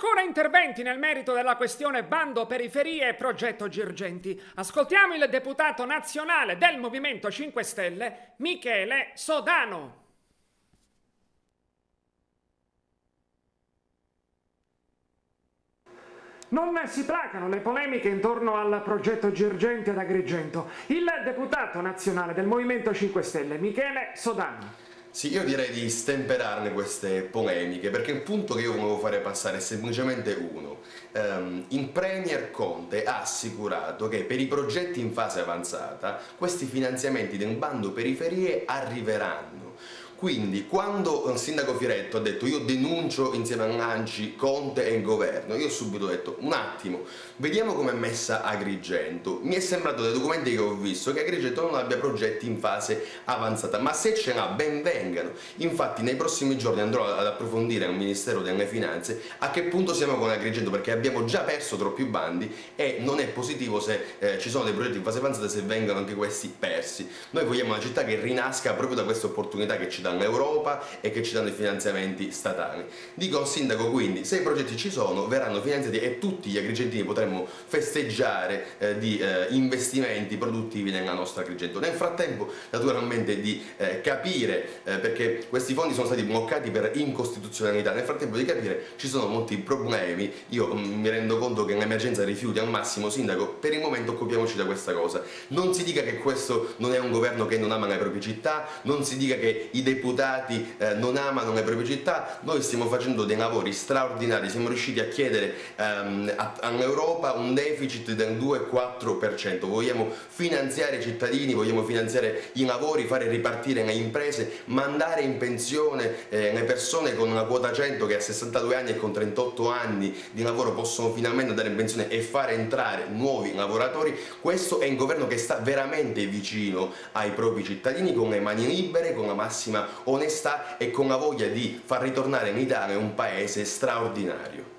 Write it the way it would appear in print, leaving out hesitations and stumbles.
Ancora interventi nel merito della questione bando periferie e progetto Girgenti. Ascoltiamo il deputato nazionale del Movimento 5 Stelle, Michele Sodano. Non si placano le polemiche intorno al progetto Girgenti ad Agrigento. Il deputato nazionale del Movimento 5 Stelle, Michele Sodano. Sì, io direi di stemperarne queste polemiche, perché il punto che io volevo fare passare è semplicemente uno. Il Premier Conte ha assicurato che per i progetti in fase avanzata questi finanziamenti del bando periferie arriveranno. Quindi quando il sindaco Firetto ha detto io denuncio insieme a Lanci, Conte e il governo, io ho subito detto un attimo, vediamo com'è messa Agrigento. Mi è sembrato dai documenti che ho visto che Agrigento non abbia progetti in fase avanzata, ma se ce n'ha ben vengano. Infatti nei prossimi giorni andrò ad approfondire al Ministero delle Finanze a che punto siamo con Agrigento, perché abbiamo già perso troppi bandi e non è positivo se ci sono dei progetti in fase avanzata se vengono anche questi persi. Noi vogliamo una città che rinasca proprio da questa opportunità che ci dà l'Europa e che ci danno i finanziamenti statali. Dico al sindaco quindi, se i progetti ci sono, verranno finanziati e tutti gli agrigentini potremmo festeggiare di investimenti produttivi nella nostra Agrigento. Nel frattempo, naturalmente, di capire, perché questi fondi sono stati bloccati per incostituzionalità, nel frattempo di capire ci sono molti problemi. Io mi rendo conto che l'emergenza rifiuti al massimo, sindaco, per il momento occupiamoci da questa cosa. Non si dica che questo non è un governo che non ama le proprie città, non si dica che i deputati non amano le proprie città. Noi stiamo facendo dei lavori straordinari, siamo riusciti a chiedere all'Europa un deficit del 2,4%, vogliamo finanziare i cittadini, vogliamo finanziare i lavori, fare ripartire le imprese, mandare in pensione le persone con una quota 100 che a 62 anni e con 38 anni di lavoro possono finalmente andare in pensione e fare entrare nuovi lavoratori. Questo è un governo che sta veramente vicino ai propri cittadini, con le mani libere, con la massima onestà e con la voglia di far ritornare in Italia un paese straordinario.